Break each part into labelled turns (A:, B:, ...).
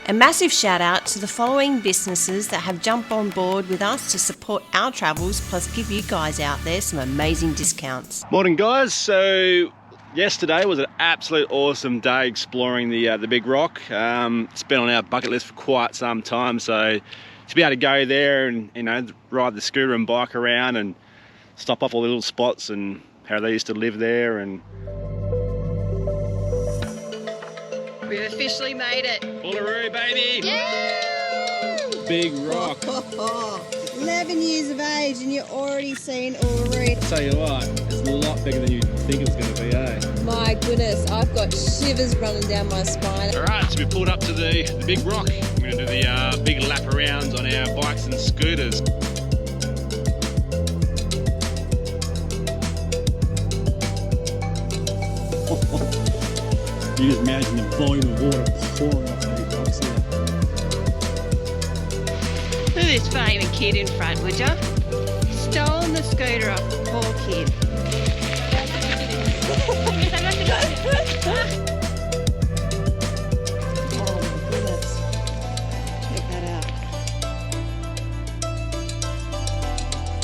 A: A massive shout out to the following businesses that have jumped on board with us to support our travels, plus give you guys out there some amazing discounts.
B: Morning guys, so yesterday was an absolute awesome day exploring the big rock. It's been on our bucket list for quite some time, so to be able to go there and ride the scooter and bike around and stop off all the little spots and how they used to live there. And
A: we've officially made it.
B: Uluru, baby!
A: Yeah!
B: Big rock.
C: 11 years of age and you're already seeing Uluru.
B: Tell you what, it's a lot bigger than you think it was going to be, eh?
C: My goodness, I've got shivers running down my spine.
B: Alright, so we pulled up to the big rock. We're going to do the big lap arounds on our bikes and scooters. You just imagine the volume of water pouring off these rocks here.
A: Look at this flaming kid in front, would ya? Stolen the scooter off the poor kid.
C: Oh my goodness. Check that out.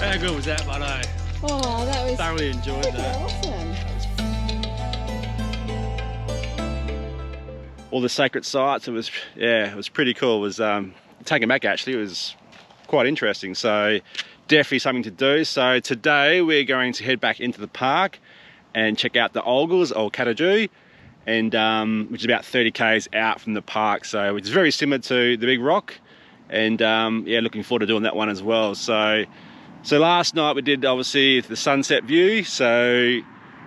B: How good was that, buddy?
C: Oh, that was
B: Thoroughly enjoyed that.
C: awesome.
B: All the sacred sites, it was pretty cool. It was taken back actually, it was quite interesting, so definitely something to do. So today we're going to head back into the park and check out the Olgas or Kata Tjuta, and which is about 30 k's out from the park, so it's very similar to the big rock, and yeah, looking forward to doing that one as well. So last night we did obviously the sunset view, so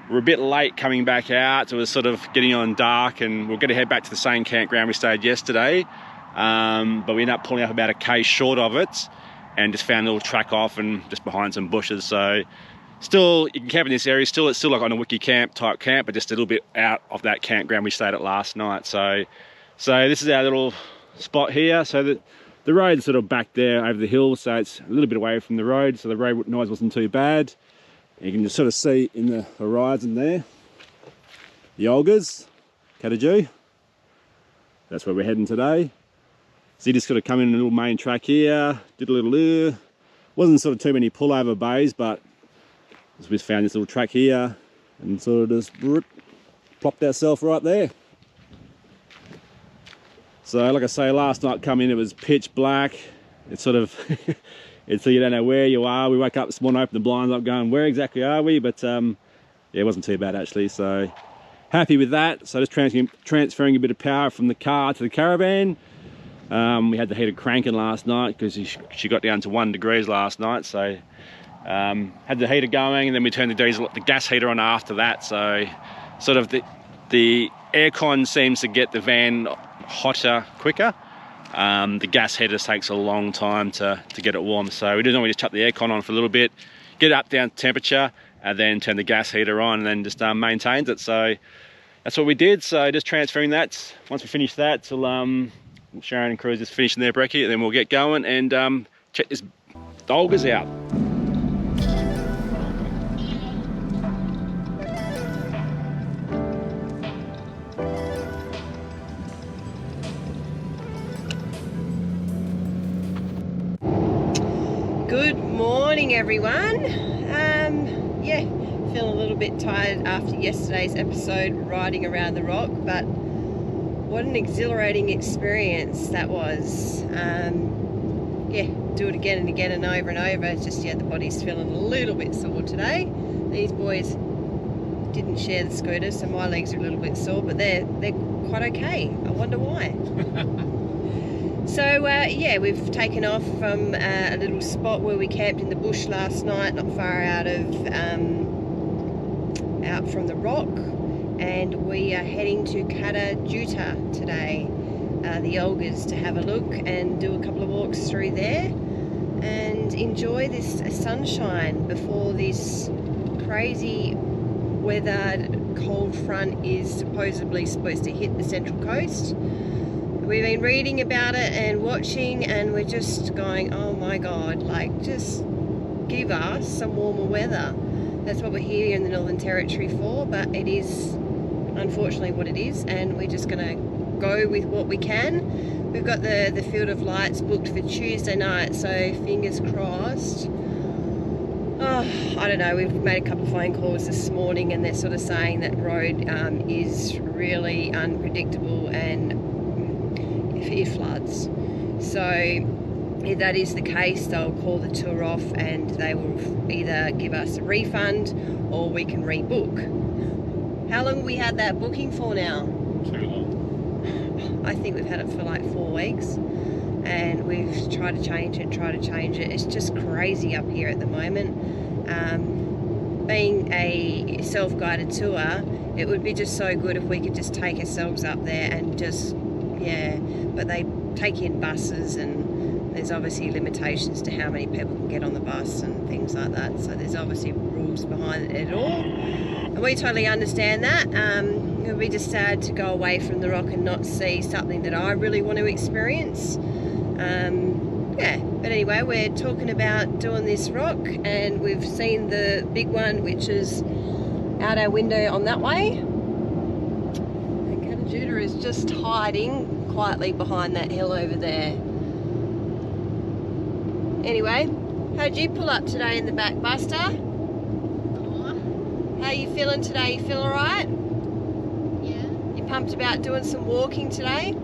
B: we're a bit late coming back out. It was sort of getting on dark and we're going to head back to the same campground we stayed yesterday. But we ended up pulling up about a k short of it and just found a little track off and just behind some bushes. So still, you can camp in this area. It's still like on a wiki camp type camp, but just a little bit out of that campground we stayed at last night. So this is our little spot here. So the road's sort of back there over the hill, so it's a little bit away from the road. So the road noise wasn't too bad. You can just sort of see in the horizon there, the Olgas, Kata Tjuta. That's where we're heading today. So you just sort of come in a little main track here, did a little, wasn't sort of too many pullover bays, but we found this little track here and sort of just plopped ourselves right there. So like I say, last night coming, it was pitch black. It's sort of, so you don't know where you are. We woke up this morning, opened the blinds up going, where exactly are we? But yeah, it wasn't too bad actually, so happy with that. So just transferring a bit of power from the car to the caravan. We had the heater cranking last night because she got down to 1 degree last night, so had the heater going, and then we turned the gas heater on after that. So sort of the aircon seems to get the van hotter quicker. The gas heater takes a long time to get it warm, so we normally just chuck the aircon on for a little bit, get it up down to temperature, and then turn the gas heater on, and then just maintains it. So that's what we did. So just transferring that. Once we finish that, till Sharon and Cruz just finishing their brekkie, and then we'll get going and check this Olgas out.
A: Good morning, everyone. Yeah, feeling a little bit tired after yesterday's episode riding around the rock, but what an exhilarating experience that was. Yeah, do it again and again and over and over. It's just, yeah, the body's feeling a little bit sore today. These boys didn't share the scooter, so my legs are a little bit sore, but they're quite okay. I wonder why. So yeah, we've taken off from a little spot where we camped in the bush last night, not far out from the rock, and we are heading to Kata Tjuta today, the Olgas, to have a look and do a couple of walks through there and enjoy this sunshine before this crazy weathered cold front is supposedly supposed to hit the central coast. We've been reading about it and watching, and we're just going, oh my god, like, just give us some warmer weather. That's what we're here in the Northern Territory for, but it is unfortunately what it is, and we're just going to go with what we can. We've got the Field of Lights booked for Tuesday night, so fingers crossed. Oh, I don't know, we've made a couple of phone calls this morning and they're sort of saying that road is really unpredictable and it floods. So if that is the case, they'll call the tour off and they will either give us a refund or we can rebook. How long have we had that booking for now?
B: Too long.
A: I think we've had it for like 4 weeks. And we've tried to change it. It's just crazy up here at the moment. Being a self-guided tour, it would be just so good if we could just take ourselves up there and just, yeah, but they take in buses and there's obviously limitations to how many people can get on the bus and things like that. So there's obviously rules behind it all. And we totally understand that. It would be just sad to go away from the rock and not see something that I really want to experience. Yeah, but anyway, we're talking about doing this rock and we've seen the big one, which is out our window on that way. And KataTjuta is just hiding quietly behind that hill over there. Anyway, how'd you pull up today in the back, Buster? How are you feeling today? You feel alright?
D: Yeah.
A: You pumped about doing some walking today?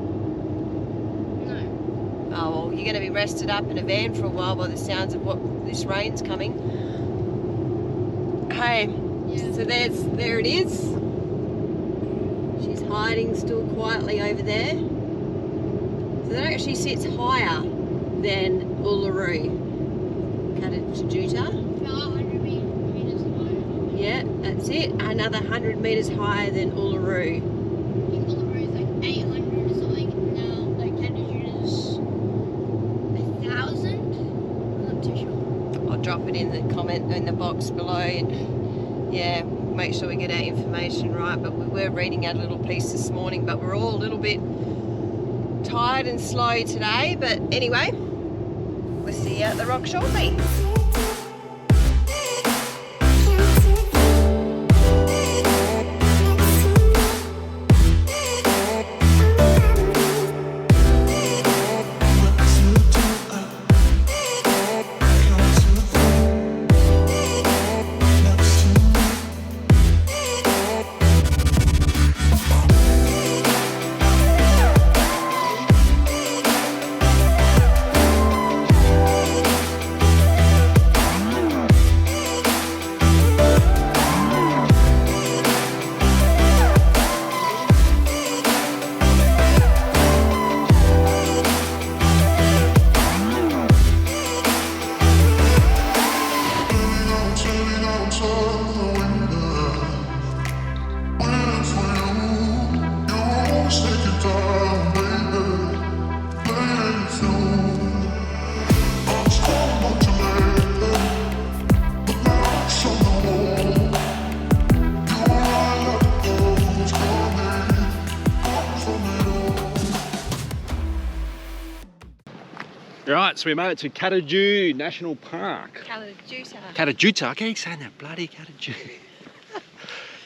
A: Oh, well, you're going to be rested up in a van for a while by the sounds of what this rain's coming. Hey,
D: Yeah.
A: so there it is. She's hiding still quietly over there. So that actually sits higher than Uluru. KataTjuta.
D: About 100 meters higher.
A: Yeah, that's it. Another 100 metres higher than Uluru.
D: I think Uluru is like 800 or something. Now, like KataTjuta's 1,000. I'm not too sure.
A: I'll drop it in the comment in the box below and yeah, make sure we get our information right. But we were reading out a little piece this morning, but we're all a little bit tired and slow today. But anyway, we'll see you at the rock shortly.
B: Right, so we made it to KataTjuta National Park.
A: KataTjuta.
B: KataTjuta, I keep saying that bloody KataTjuta.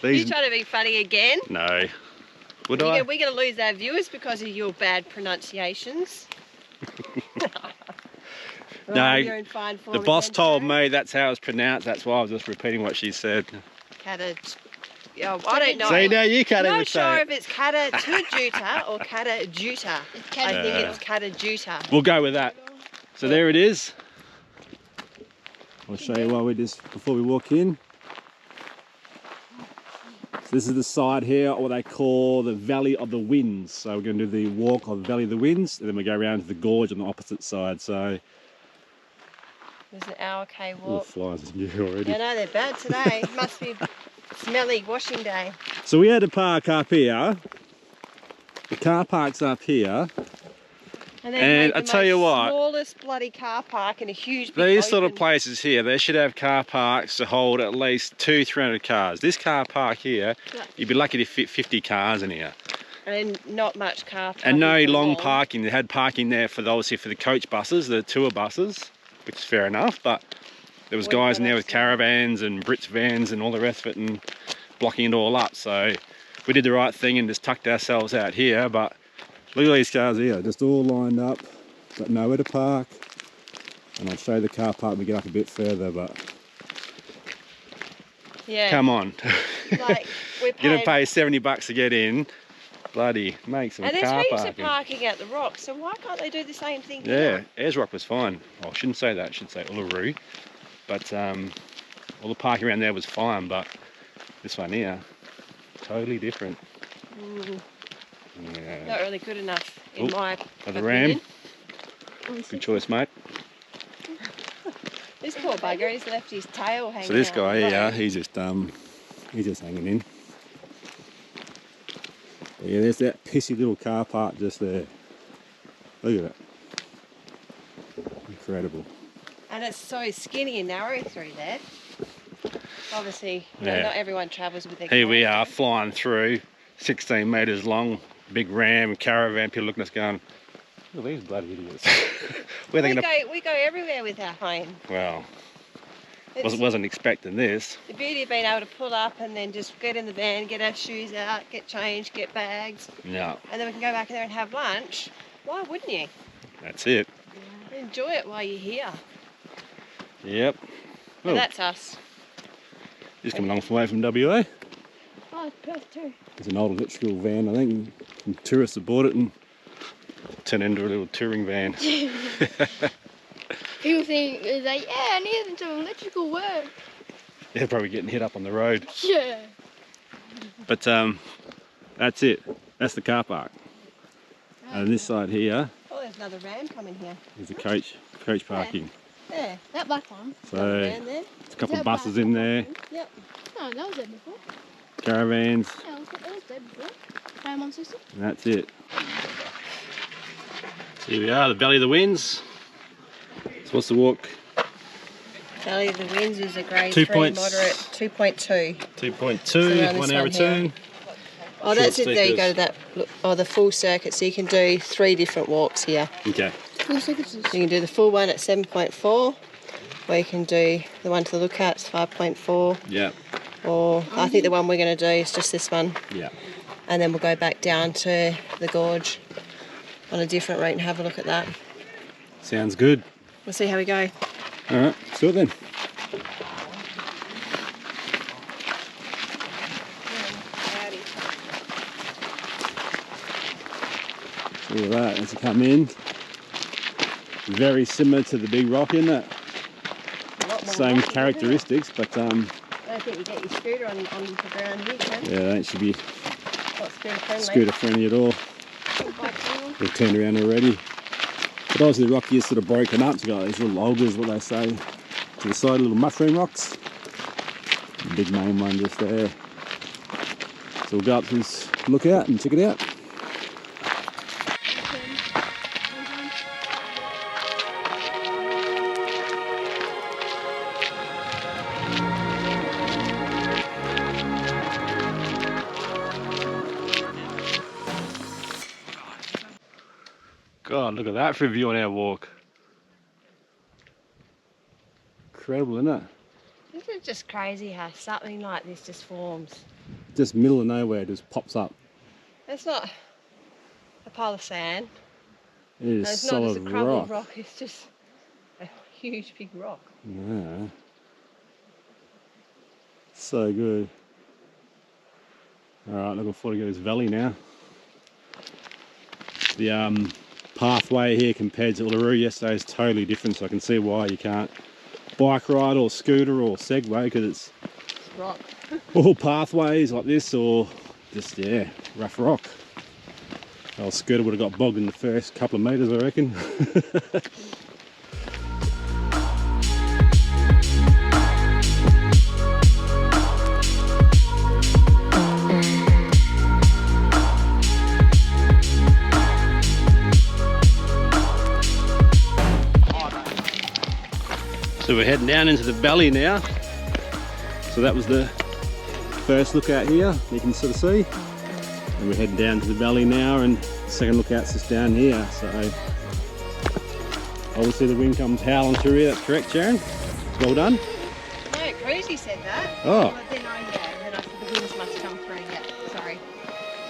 A: You trying to be funny again?
B: No. Would I?
A: We're going to lose our viewers because of your bad pronunciations.
B: No,
A: you're in fine form
B: the boss
A: again
B: told
A: today.
B: me that's how it's pronounced. That's why I was just repeating what she said.
A: Yeah, I don't know.
B: See, now you can't
A: I'm
B: even
A: not
B: say
A: sure
B: it.
A: if it's KataTjuta or KataTjuta.
D: It's
A: I think
D: KataTjuta.
A: it's KataTjuta.
B: We'll go with that. So there it is. I'll show you while before we walk in. So this is the side here, what they call the Valley of the Winds. So we're going to do the walk of the Valley of the Winds, and then we go around to the gorge on the opposite side. So
A: There's an hour K
B: all the
A: walk.
B: flies in here already.
A: Yeah, no, they're bad today. Must be smelly washing day.
B: So we had to park up here. The car park's up here. And I tell you what,
A: smallest bloody car park in a huge big
B: these sort of
A: open-
B: places here, they should have car parks to hold at least 200-300 cars. This car park here, you'd be lucky to fit 50 cars in here.
A: And not much car parking.
B: And no
A: for
B: long parking. They had parking there for obviously for the coach buses, the tour buses, which is fair enough. But there was
A: What
B: guys in
A: about
B: there with
A: us?
B: caravans and Brits vans and all the rest of it, and blocking it all up. So we did the right thing and just tucked ourselves out here. But Look at these cars here, just all lined up, got nowhere to park. And I'll show you the car park when we get up a bit further, but
A: Yeah.
B: come on.
A: Like, we're
B: You're
A: paying...
B: gonna pay $70 to get in. Bloody, make some
A: And there's
B: car
A: heaps
B: parking.
A: of parking at the rocks, so why can't they do the same thing here?
B: Yeah, Ayers Rock was fine. Oh, I shouldn't say that, I should say Uluru. But all the parking around there was fine, but this one here, totally different. Yeah.
A: Not really good enough, in my
B: For the
A: opinion.
B: ram. Good choice, mate.
A: This poor bugger, he's left his tail hanging
B: So this
A: out
B: guy
A: the
B: here,
A: road.
B: he's just hanging in. But yeah, there's that pissy little car park just there. Look at it. Incredible.
A: And it's so skinny and narrow through there. Obviously, you know,
B: Yeah.
A: not everyone travels with their
B: Here we
A: car.
B: are flying through, 16 metres long, big ram, caravan, people looking at us going, look at these bloody idiots. Where are they going to...
A: We go everywhere with our home.
B: Well,
A: It's
B: wasn't expecting this.
A: the beauty of being able to pull up and then just get in the van, get our shoes out, get changed, get bags,
B: No,
A: and then we can go back there and have lunch. Why wouldn't you?
B: that's it.
A: Enjoy it while you're here.
B: Yep.
A: And
B: Oh,
A: that's us.
B: just coming along from away from WA.
A: Oh, it's Perth too.
B: It's an old electrical van, I think. Some tourists have bought it and turned it into a little touring van.
D: People think, it's like, yeah, I need some electrical work.
B: They're probably getting hit up on the road.
D: Yeah.
B: But that's it. That's the car park. And this side here
A: Oh, there's another ram coming here.
B: is the coach parking.
A: There.
D: That black one.
B: So
A: Ram there.
B: there's a couple of buses in there,
A: Yep.
D: No, that was there before.
B: caravans,
D: Yeah, that was there before. Ram on system.
B: and that's it. So here we are, the belly of the winds. So what's the walk?
A: Valley of the Winds is a grade
B: 2
A: 3
B: points.
A: moderate 2.2.
B: 2.2,
A: around this
B: 1 hour
A: one here.
B: return.
A: Oh, that's it.
B: Short
A: There you
B: stickers.
A: go to that. Look, oh, the full circuit. So you can do 3 different walks here.
B: Okay.
D: Full seconds.
A: You can do the full one at 7.4, or you can do the one to look at, it's 5.4,
B: Yeah.
A: or I think the one we're going to do is just this one,
B: Yeah.
A: and then we'll go back down to the gorge on a different route and have a look at that.
B: Sounds good.
A: We'll see how we go.
B: All right, see you then. Look at that as you come in. Very similar to the big rock, isn't it?
A: A lot more
B: Same
A: rocky,
B: characteristics, but
A: isn't it? I don't think you get your scooter on the ground here, can you?
B: yeah, that should be
A: Not scooter friendly.
B: scooter friendly at all. They've turned around already. But obviously the rock is sort of broken up. So you got these little Olgas, what they say, to the side, little mushroom rocks. The big main one just there. So we'll go up to this lookout and check it out. God, look at that for a view on our walk. Incredible, isn't it?
A: Isn't it just crazy how something like this just forms?
B: Just middle of nowhere, it just pops up.
A: It's not a pile of sand.
B: It is
A: And it's not just a
B: solid
A: crumbled
B: rock.
A: rock. It's just a huge big rock.
B: Yeah. So good. Alright, looking forward to go to this valley now. The pathway here compared to Uluru yesterday is totally different, so I can see why you can't bike ride or scooter or segway, because it's
A: It's rock.
B: all pathways like this, or just, yeah, rough rock. Old scooter would have got bogged in the first couple of metres, I reckon. So we're heading down into the valley now. So that was the first lookout here, you can sort of see. And we're heading down to the valley now, and the second lookout's just down here. So obviously the wind comes howling through here, that's correct, Sharon? Well done.
A: No, Cruzy said that.
B: Oh.
A: But then I said the winds must come through. Yeah, sorry.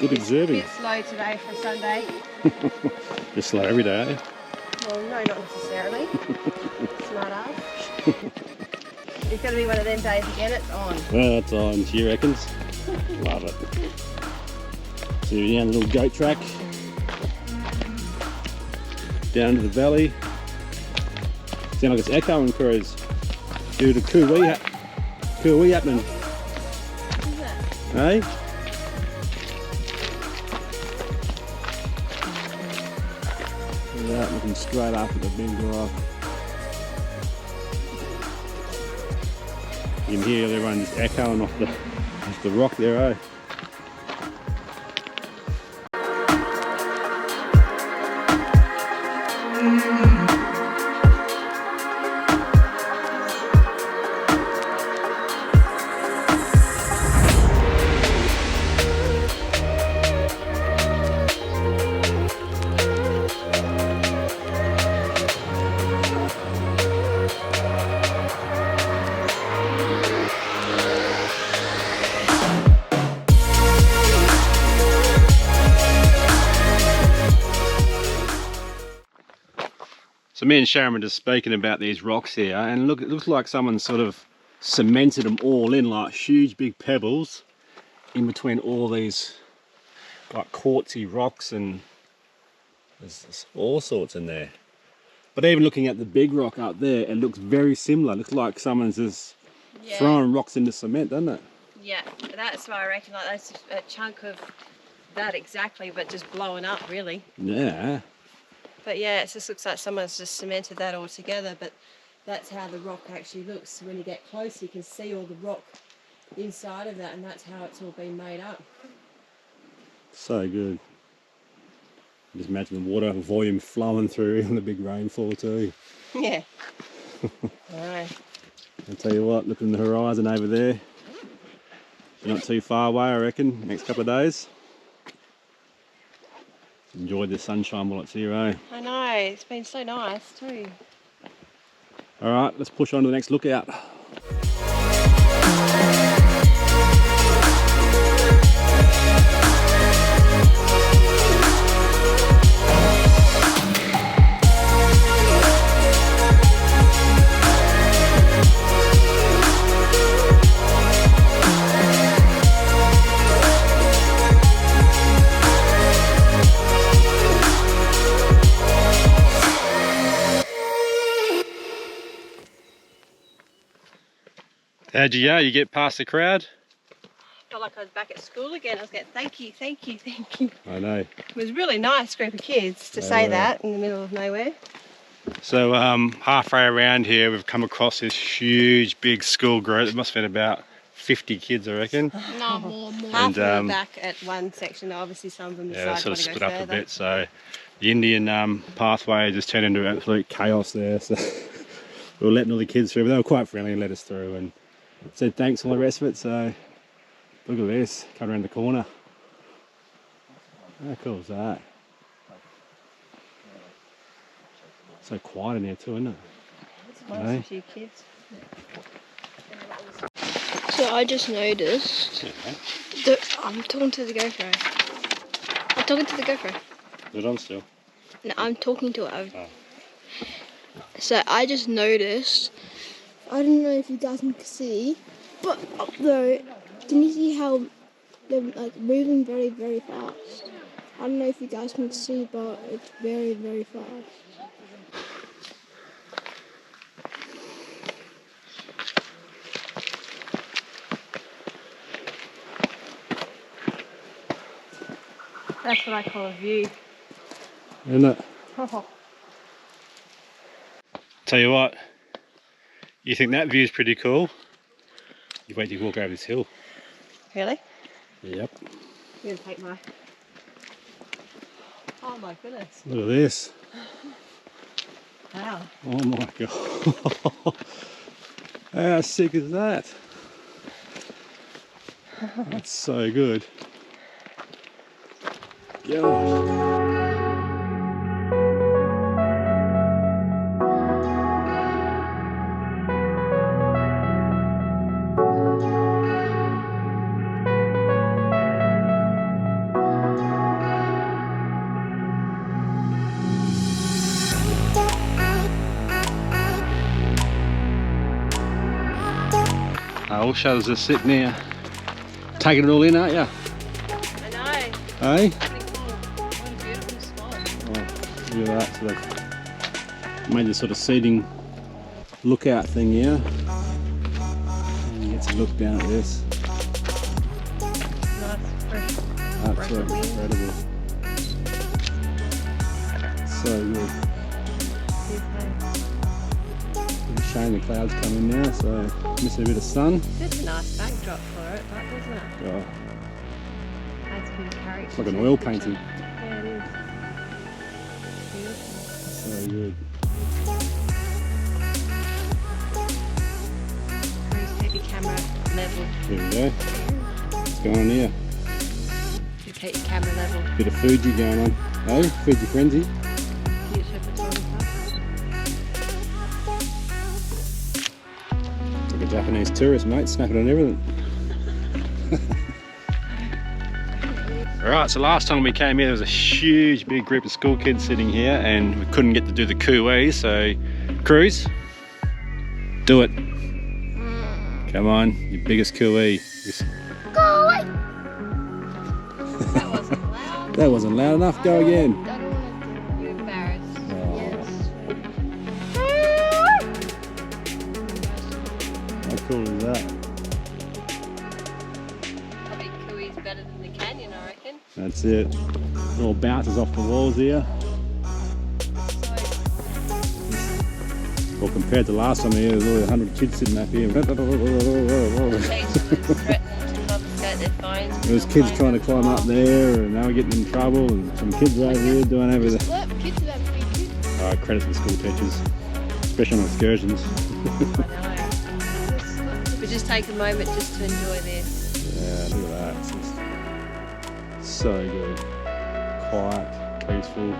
B: Good
A: A
B: observing.
A: bit slow today for Sunday.
B: You're slow every day, aren't you?
A: Well, no, not necessarily. Smart ass. It's going to be one of them days again, it's on.
B: Well, it's on, she reckons. Love it. So we're down the little goat track. Down to the valley. Sound like it's echoing, Cruz. Due to cooey happening.
A: What is that?
B: Hey? Look at that, looking straight up at the big rock. You can hear everyone just echoing off the rock there, eh? So me and Sharon were just speaking about these rocks here, and look, it looks like someone sort of cemented them all in like huge big pebbles in between all these like quartzy rocks, and there's all sorts in there. But even looking at the big rock up there, it looks very similar. It looks like someone's just throwing rocks into cement, doesn't it?
A: Yeah, that's why I reckon like that's a chunk of that exactly, but just blowing up really.
B: Yeah.
A: But yeah, it just looks like someone's just cemented that all together, but that's how the rock actually looks. So when you get close, you can see all the rock inside of that, and that's how it's all been made up.
B: So good. Just imagine the water volume flowing through in the big rainfall too.
A: Yeah. Alright.
B: I'll tell you what, looking at the horizon over there, not too far away I reckon, next couple of days. Enjoy the sunshine while it's here, eh?
A: I know, it's been so nice too.
B: Alright, let's push on to the next lookout. How'd you go? You get past the crowd?
A: Felt like I was back at school again. I was going, thank you, thank you, thank you.
B: I know.
A: It was a really nice group of kids to
B: They
A: say
B: were.
A: that in the middle of nowhere.
B: So halfway around here we've come across this huge big school group. It must have been about 50 kids I reckon.
D: No, more.
A: Half of them
B: And,
A: were back at one section. Obviously some of them
B: Yeah,
A: decided
B: sort of
A: to
B: split
A: go
B: up
A: further.
B: a bit. So the Indian pathway just turned into absolute chaos there. So we were letting all the kids through, but they were quite friendly and let us through and said thanks and all the rest of it. So look at this, come around the corner. How cool is that? So quiet in here too, isn't it?
A: It's nice,
B: Hey.
A: a few kids.
D: So I just noticed that I'm talking to the GoPro. I'm talking to the GoPro.
B: Is it on still?
D: No, I'm talking to it.
B: Oh.
D: So I just noticed, I don't know if you guys can see, but up there, can you see how they're like moving very, very fast? I don't know if you guys can see, but it's very, very fast.
A: That's what I call a view.
B: Isn't it?
A: Oh,
B: Tell you what, you think that view's pretty cool? You wait till you walk over this hill.
A: really?
B: Yep.
A: I'm going to take my... Oh my goodness.
B: Look at this.
A: Wow.
B: Oh my god. How sick is that? That's so good. Gosh. All shutters are sitting there. Taking it all in, aren't you?
A: I know.
B: Hey?
A: What a beautiful spot.
B: Oh, look at that. So they've made this sort of seating lookout thing here. And you get to look down at this.
A: Nice, fresh.
B: Absolutely incredible. So good. It's a shame the clouds come in now, so missing a bit of sun.
A: Just a nice backdrop for it, that wasn't it?
B: Oh,
A: Adds a bit of character.
B: it's like an
A: to
B: oil
A: the picture.
B: painting.
A: Yeah, it is. Beautiful.
B: So good.
A: Please keep your camera level.
B: Here we go. What's going on here?
A: You keep your camera level.
B: Bit of Fuji going on. Oh, Fuji frenzy.
A: Cute photographer.
B: Like a Japanese tourist, mate, snapping on everything. Alright, so last time we came here there was a huge big group of school kids sitting here and we couldn't get to do the cooee, so Cruz, do it. Come on, your biggest cooee.
D: Go away!
A: That wasn't loud.
B: That wasn't loud enough, go again.
D: I don't want to
A: You're embarrassed.
B: How cool is that?
A: Probably cooey's better than the canyon, I reckon.
B: That's it. It all bounces off the walls here. Well, compared to last time here, there's only 100 kids sitting up here.
A: Teachers threatening to confiscate their phones.
B: There's kids trying to climb up there and they were getting in trouble and some kids over here doing everything.
D: Look, kids are that pretty cute.
B: Credit to the school teachers, especially on excursions.
A: We just take a moment just to enjoy this.
B: Yeah, look at that. It's just so good. Quiet, peaceful.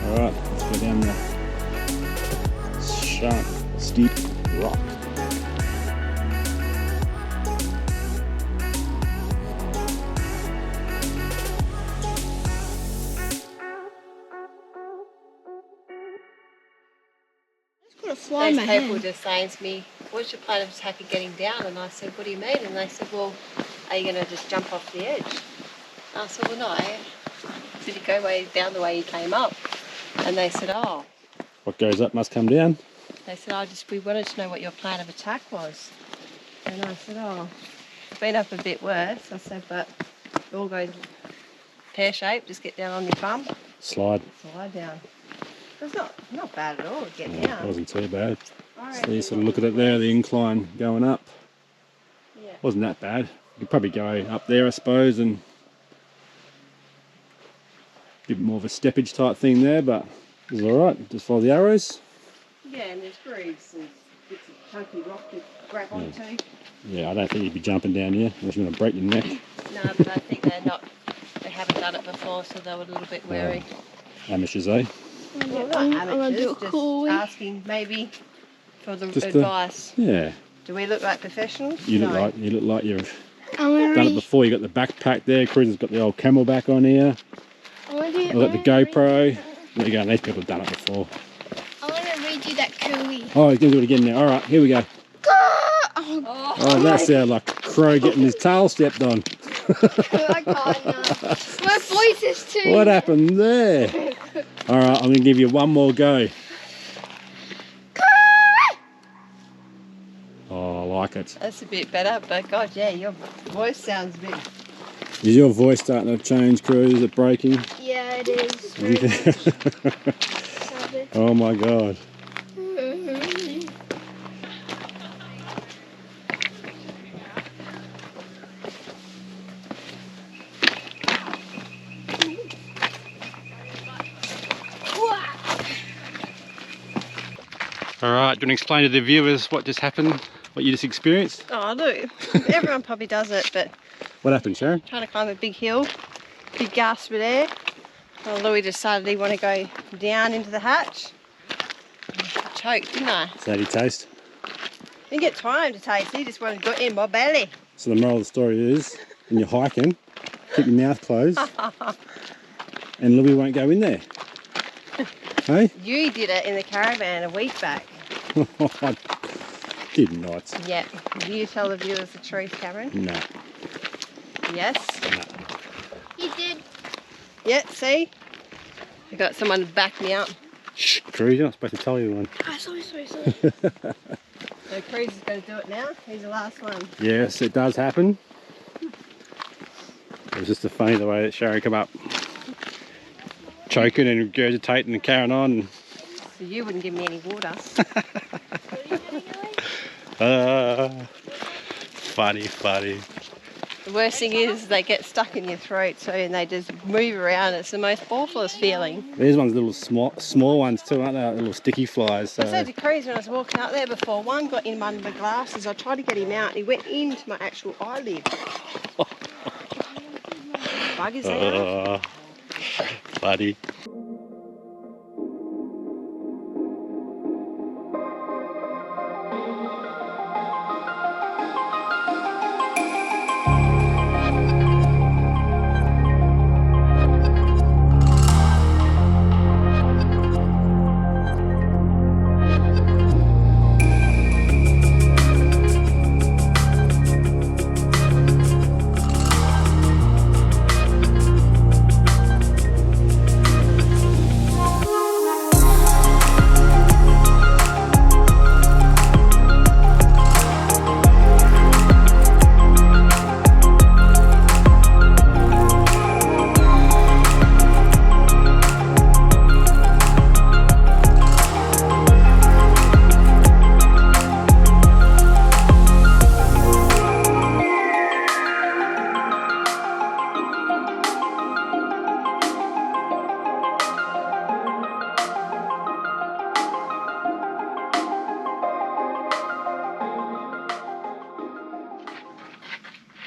B: Alright, let's go down the sharp, steep rock.
D: I've got a fly in
A: Those
D: my
A: people
D: hand.
A: just saying to me, what's your plan of attack of getting down? And I said, what do you mean? And they said, well, are you going to just jump off the edge? And I said, well, no. Did you go way down the way you came up? And they said, oh.
B: What goes up must come down.
A: They said, we wanted to know what your plan of attack was. And I said, oh, it's been up a bit worse. I said, but it all goes pear-shaped, just get down on your bum,
B: Slide.
A: slide down. It's not bad at all to get
B: It
A: down.
B: wasn't too bad.
A: I
B: So
A: reckon
B: you sort of look at it there, the incline going up.
A: Yeah.
B: Wasn't that bad. You could probably go up there, I suppose, and a bit more of a steppage type thing there, but it was alright. Just follow the arrows.
A: Yeah, and there's grooves and bits of chunky rock to grab onto.
B: Yeah, I don't think you'd be jumping down here unless you're going to break your neck.
A: No, but I think they haven't done it before, so they were a little bit wary.
B: Amateurs, eh?
A: Well, not
D: I'm gonna
A: amateurs,
D: do a
A: just
D: cool wee.
A: asking maybe for the
B: Just
A: advice.
B: Yeah.
A: Do we look like professionals?
B: You
A: No.
B: look like you've
D: I'm gonna
B: done it
D: read.
B: before. You got the backpack there. Cruz has got the old camelback on here.
D: I'm gonna do.
B: I've got the GoPro. There you go. These people have done it before.
D: I'm gonna read you that cooey.
B: Oh, he's going to do it again now. All right, here we go.
D: Oh,
B: Oh, that sounded like a crow getting his tail stepped on.
D: I can't now. My voice is too.
B: What happened there? All right, I'm going to give you one more go. Oh, I like it.
A: That's a bit better, but God, yeah, your voice sounds a bit.
B: Is your voice starting to change, Cruz? Is it breaking?
D: Yeah, it is. Very much. Savage.
B: Oh my God. All right, do you want to explain to the viewers what just happened? What you just experienced?
A: Oh, look. Everyone probably does it, but
B: What happened, Sharon?
A: trying to climb a big hill, big gasp of air. Oh, Louis decided he wanted to go down into the hatch. I choked, didn't I?
B: So how do you taste?
A: Didn't get time to taste it, he just wanted to go in my belly.
B: So the moral of the story is, when you're hiking, keep your mouth closed and Louis won't go in there. Hey?
A: You did it in the caravan a week back.
B: I did not.
A: Yeah. Do you tell the viewers the truth, Cameron?
B: No.
A: Yes?
B: No.
D: You did.
A: Yeah, see? I got someone to back me up.
B: Shh, Cruz, you're not supposed to tell anyone.
D: Oh, sorry.
A: So Cruz is going to do it now. He's the last one.
B: Yes, it does happen. It was just funny the way that Sharon come up choking and regurgitating and carrying on.
A: So you wouldn't give me any water.
B: Funny.
A: The worst thing is they get stuck in your throat too and they just move around. It's the most awfulest feeling.
B: These ones little small ones too, aren't they? Like little sticky flies. So.
A: I said to Cruz when I was walking out there before, one got in under my glasses. I tried to get him out and he went into my actual eyelid. Bug is there.
B: Funny.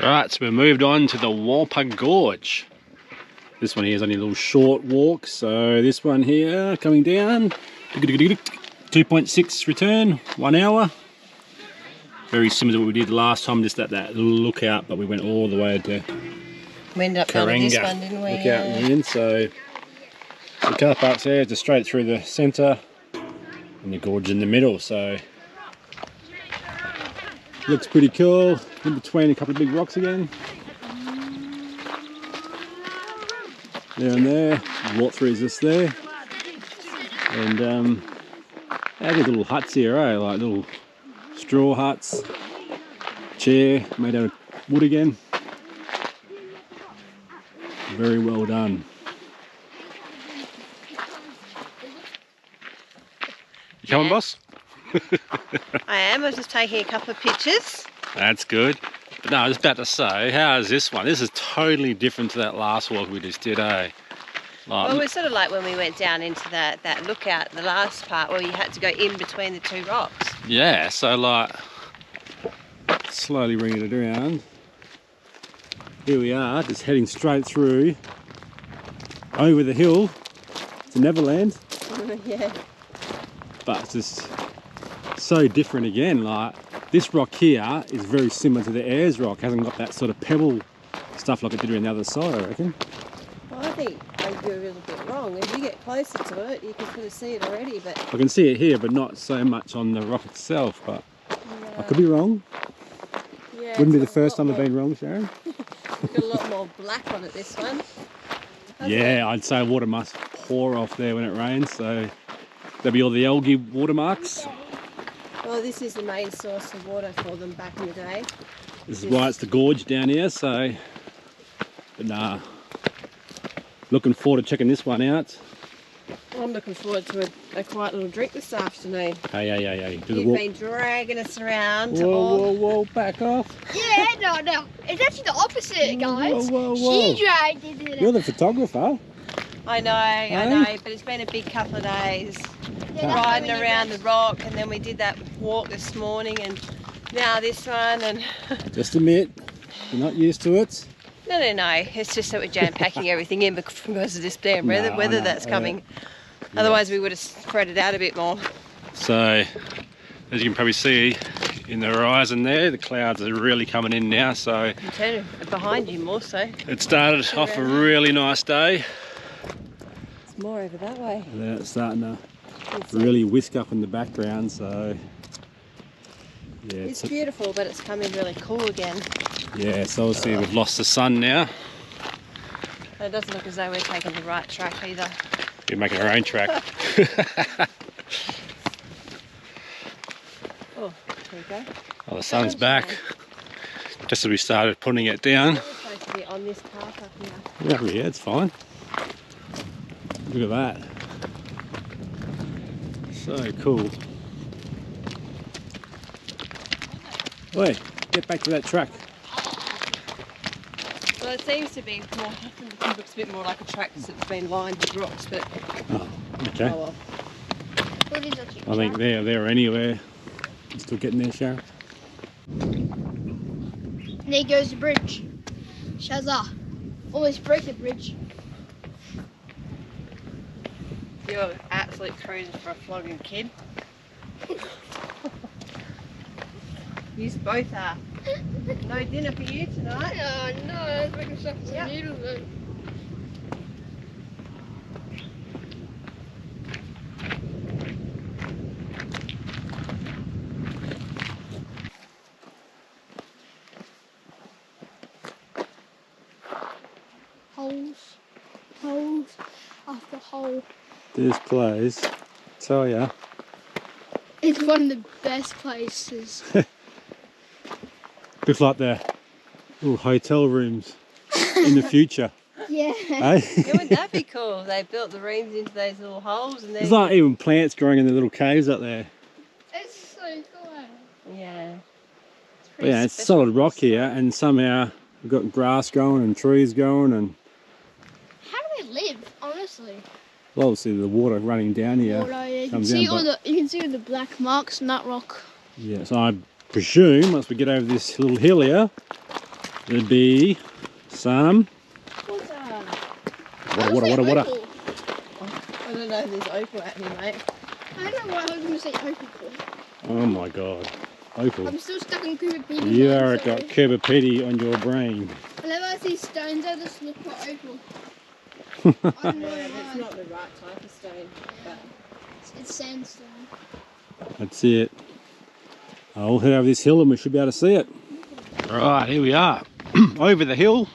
B: Right, so we moved on to the Walpa Gorge. This one here is only a little short walk, so this one here coming down, 2.6 return, 1 hour. Very similar to what we did last time, just at that little lookout, but we went all the way to
A: We ended up going to this
B: Karanga
A: one, didn't we?
B: lookout in the end. So the car park's there, just straight through the centre, and the gorge in the middle. So looks pretty cool. In between a couple of big rocks again. There and there. Walk through is just there. And there's little huts here, eh? Like little straw huts. Chair made out of wood again. Very well done. You coming, boss?
A: I am. I was just taking a couple of pictures.
B: That's good. But no, I was about to say, how is this one? This is totally different to that last walk we just did, eh? Like,
A: Well, we're sort of like when we went down into that lookout, the last part where you had to go in between the two rocks.
B: yeah, so like, slowly bringing it around. Here we are, just heading straight through, over the hill to Neverland.
A: Yeah.
B: But it's just so different again. Like, this rock here is very similar to the Ayers rock. Hasn't got that sort of pebble stuff like it did around the other side, I reckon.
A: Well, I think I do a little bit wrong. If you get closer to it, you can sort of see it already, but
B: I can see it here, but not so much on the rock itself. But I could be wrong.
A: yeah,
B: Wouldn't be the
A: it's got a
B: first
A: lot
B: time I've
A: more-
B: been wrong, Sharon.
A: Got a lot more black on it, this one. hasn't
B: Yeah, I'd say water must pour off there when it rains. So there'll be all the algae watermarks.
A: it? Well, this is the main source of water for them back in the day.
B: This is why it's the gorge down here. So, but nah. Looking forward to checking this one out.
A: I'm looking forward to a quiet little drink this afternoon.
B: Hey. Do the
A: You've
B: walk.
A: been dragging us around.
B: Whoa, back off.
D: Yeah, no. It's actually the opposite, guys.
B: Whoa.
D: She dragged it.
B: You're the photographer.
A: I know, but it's been a big couple of days. Riding around the rock, and then we did that walk this morning, and now this one, and
B: Just admit, you're not used to it.
A: no, it's just that we're jam packing everything in because of this damn
B: No,
A: weather
B: I know,
A: that's coming. Otherwise we would have spread it out a bit more.
B: So, as you can probably see in the horizon there, the clouds are really coming in now. So
A: You turn behind you more so.
B: it started off a really nice day.
A: It's more over that way.
B: And then it's starting to really whisk up in the background. So yeah,
A: It's beautiful, but it's coming really cool again.
B: yeah. So obviously we've lost the sun now.
A: And it doesn't look as though we're taking the right track either.
B: We're making our own track.
A: Oh, there you go.
B: Oh, the sun's back. Just as we started putting it down.
A: We're supposed to be on this path up here.
B: Yeah, it's fine. Look at that. So cool. Wait, get back to that track.
A: Well, it seems to be more, it looks a bit more like a track that's been lined with rocks, but
B: Oh, okay.
A: oh well.
D: What is that?
B: I think they're anywhere. You still getting there, Sharon?
D: There goes the bridge. Shazza. Almost broke the bridge.
A: You're absolute cruiser for a flogging kid. You both are. No dinner for you tonight.
D: Oh no, I was making some
A: Yep.
D: noodles though. Holes after hole.
B: This place, tell ya.
D: It's one of the best places.
B: Looks like the little hotel rooms in the future.
D: Yeah.
B: Eh?
A: Yeah, wouldn't that be cool? They built the rooms into those little holes and then.
B: There's like even plants growing in the little caves up there.
D: It's so cool.
A: Yeah. It's
B: But yeah, it's solid rock here, and somehow we've got grass growing and trees growing, and
D: How do we live, honestly?
B: well, obviously the water running down here.
D: Water, yeah, you can
B: comes
D: see
B: down,
D: all you can see all the black marks on that rock.
B: Yeah, so I presume once we get over this little hill here, there'd be some
D: What's that?
B: water.
A: I don't know if there's opal at here, mate.
D: I don't know why I was going to say opal for.
B: Oh my god, opal.
D: I'm still stuck in Cooper Petey.
B: You are got Cuba Petty on your brain.
D: Whenever I see stones, I just look for opal. I don't know
A: Yeah, it's
D: why.
A: not the right type of stone, but
D: It's sandstone.
B: That's it. I'll head over this hill and we should be able to see it. Right, here we are. Over the hill.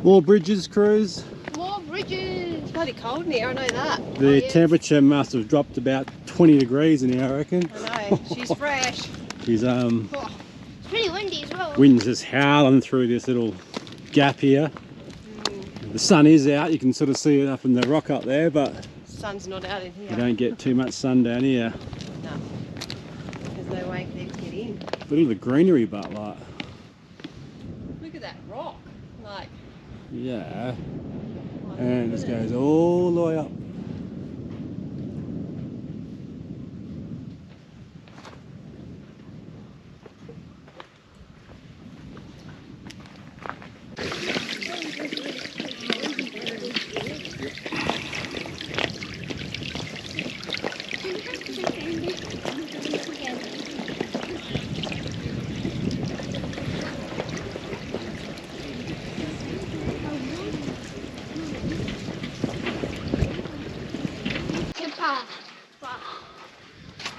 B: More bridges, crews.
D: More bridges.
A: it's bloody cold in here, I know that.
B: The
D: yes.
B: temperature must have dropped about 20 degrees in here, I reckon.
A: I know, she's fresh.
B: She's
D: Oh, it's pretty windy as well.
B: wind's just howling through this little gap here. The sun is out, you can sort of see it up in the rock up there, but
A: Sun's not out in here.
B: you don't get too much sun down here.
A: No. There's no way for them to get in.
B: A bit of the greenery, but like,
A: Look at that rock. Like,
B: yeah.
A: oh,
B: And
A: look
B: this
A: at it.
B: goes all the way up.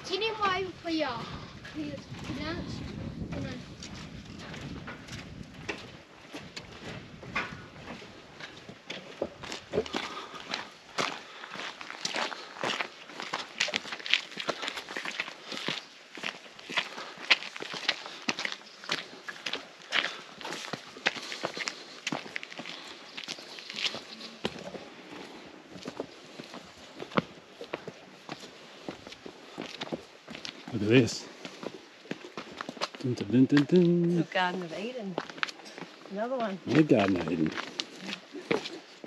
D: Sini mai paya. Pronounce.
B: Look at this. Dun, dun, dun, dun, dun.
A: The Garden of Eden. Another one.
B: The Garden of Eden.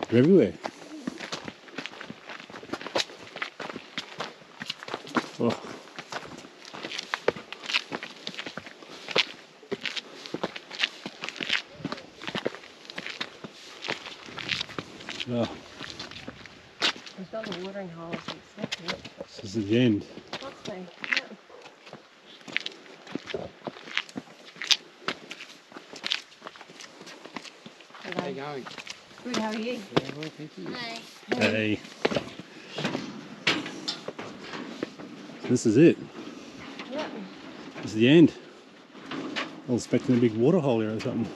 B: They're everywhere. Oh. Oh,
A: We've got the watering hole as expected.
B: this is the end.
A: Must be.
E: How are you going?
A: Good, how are you?
E: Yeah, well, thank you.
D: Hey.
B: Hey. So this is it.
A: Yep.
B: This is the end. I was expecting a big water hole here or something.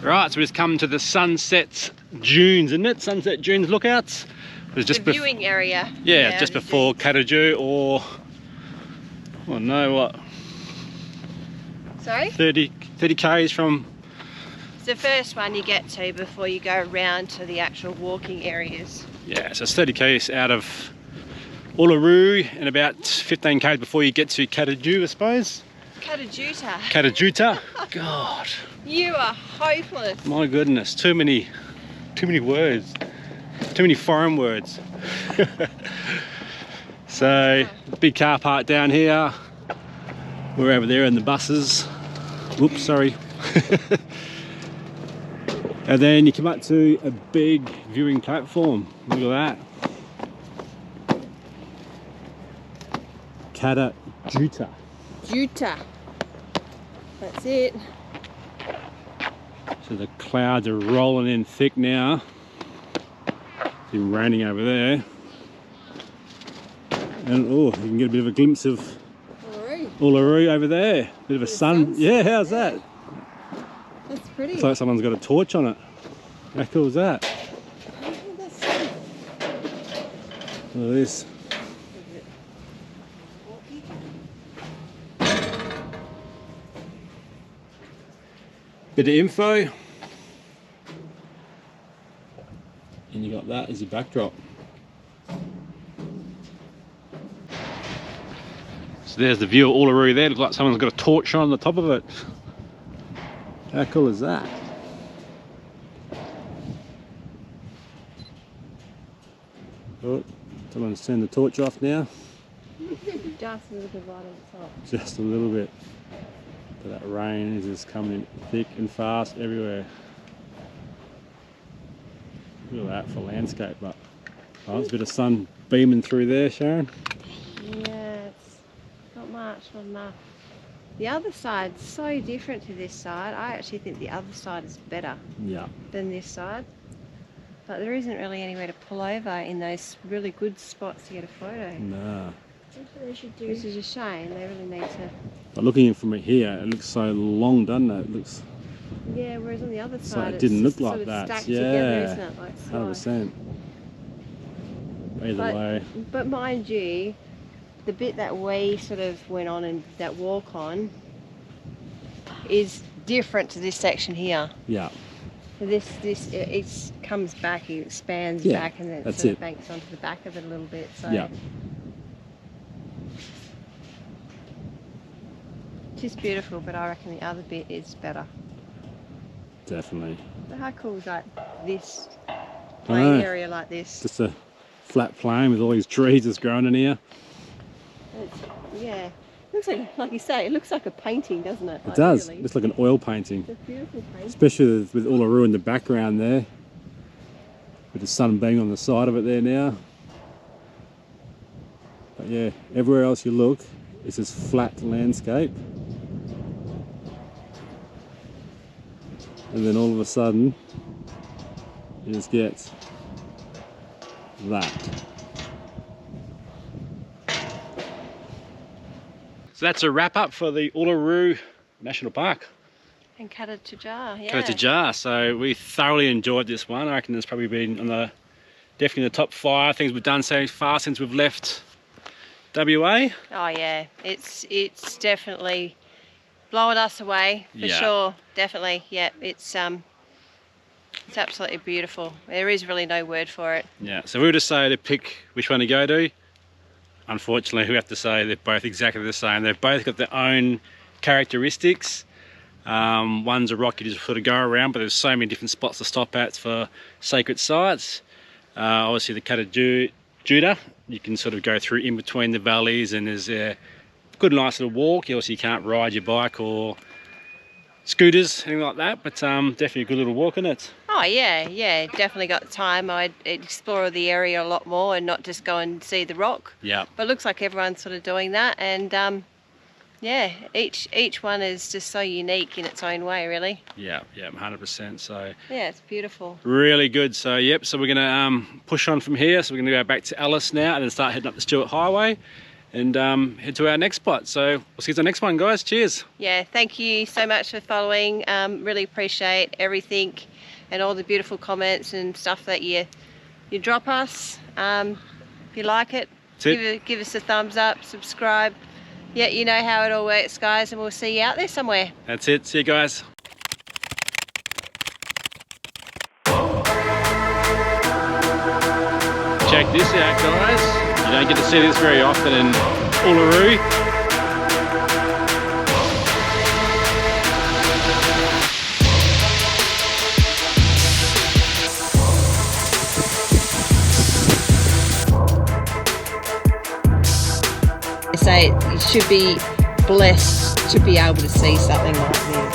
B: Right, so we've just come to the Sunset Dunes, isn't it? Sunset Dunes lookouts. It was just
A: The viewing area.
B: yeah, just before KataTjuta, or I know what,
A: Sorry?
B: 30 k's from.
A: It's the first one you get to before you go around to the actual walking areas.
B: Yeah, so it's 30 k's out of Uluru and about 15 k's before you get to KataTjuta, I suppose.
A: KataTjuta.
B: KataTjuta. God,
A: You are hopeless.
B: my goodness, too many words, too many foreign words. So, big car park down here. We're over there in the buses. Whoops, sorry. And then you come up to a big viewing platform. Look at that. KataTjuta.
A: Tjuta. That's it.
B: So the clouds are rolling in thick now. It's been raining over there. And oh, you can get a bit of a glimpse of Uluru over there. Bit of a sun. Yeah, how's that?
A: That's pretty.
B: Looks like someone's got a torch on it. How cool is that? Look at this. Bit of info. And you got that as your backdrop. So there's the view of Uluru there. Looks like someone's got a torch on the top of it. How cool is that? Oh, someone's turned the torch off now.
A: Just a little bit right on the top.
B: Just a little bit. But that rain is just coming in thick and fast everywhere. Look at that for landscape, but oh, there's a bit of sun beaming through there, Sharon.
A: Yeah, it's not much, not enough. The other side's so different to this side. I actually think the other side is better
B: Yeah.
A: than this side. But there isn't really anywhere to pull over in those really good spots to get a photo.
B: Nah.
D: That's what they should do.
A: Which is a shame. They really need to.
B: But looking in from here, it looks so long, doesn't it? It looks
A: Yeah, whereas on the other
B: so
A: side,
B: it
A: it's
B: didn't look
A: just
B: like
A: sort of
B: that.
A: stacked
B: Yeah.
A: together, isn't it? Like slow.
B: 100%. Either way.
A: But mind you, the bit that we sort of went on and that walk on is different to this section here.
B: Yeah.
A: So it comes back, it expands
B: Yeah,
A: back, and then it
B: that's
A: sort
B: it.
A: of banks onto the back of it a little bit. So
B: Yeah.
A: it's beautiful, but I reckon the other bit is better.
B: Definitely.
A: But how cool is that? This
B: I
A: plain
B: know.
A: area like this.
B: Just a flat plain with all these trees that's growing in here.
A: Yeah. Looks like you say, it looks like a painting, doesn't it?
B: It does.
A: Really.
B: Looks like an oil painting.
A: It's a beautiful painting.
B: Especially with Uluru in the background there. With the sun being on the side of it there now. But yeah, everywhere else you look, it's this flat landscape. And then all of a sudden, You just get that. So that's a wrap up for the Uluru National Park.
A: And Kata Tjuta, yeah.
B: Kata Tjuta. So we thoroughly enjoyed this one. I reckon it's probably been on the definitely in the top 5 things we've done so far since we've left WA.
A: Oh yeah, it's definitely blowing us away for sure. Definitely, yeah. It's absolutely beautiful. There is really no word for it.
B: Yeah. So we were to say to pick which one to go to. Unfortunately, we have to say they're both exactly the same. They've both got their own characteristics. One's a rock you just sort of go around, but there's so many different spots to stop at for sacred sites. Obviously the Kata Tjuta, you can sort of go through in between the valleys, and there's a good nice little walk. Obviously you can't ride your bike or scooters, anything like that, but definitely a good little walk in it.
A: Oh yeah, definitely got the time. I'd explore the area a lot more and not just go and see the rock.
B: Yeah.
A: But it looks like everyone's sort of doing that, and yeah, each one is just so unique in its own way, really.
B: Yeah, 100%. So
A: yeah, it's beautiful.
B: really good. So yep, so we're gonna push on from here. So we're gonna go back to Alice now and then start heading up the Stewart Highway and head to our next spot. So we'll see you at the next one, guys. Cheers.
A: Yeah, thank you so much for following. Really appreciate everything and all the beautiful comments and stuff that you drop us. If you like it, give us a thumbs up, subscribe. Yeah, you know how it all works, guys, and we'll see you out there somewhere.
B: That's it. See you guys. Check this out, guys. You don't get to see this very often in Uluru.
A: They say you should be blessed to be able to see something like this.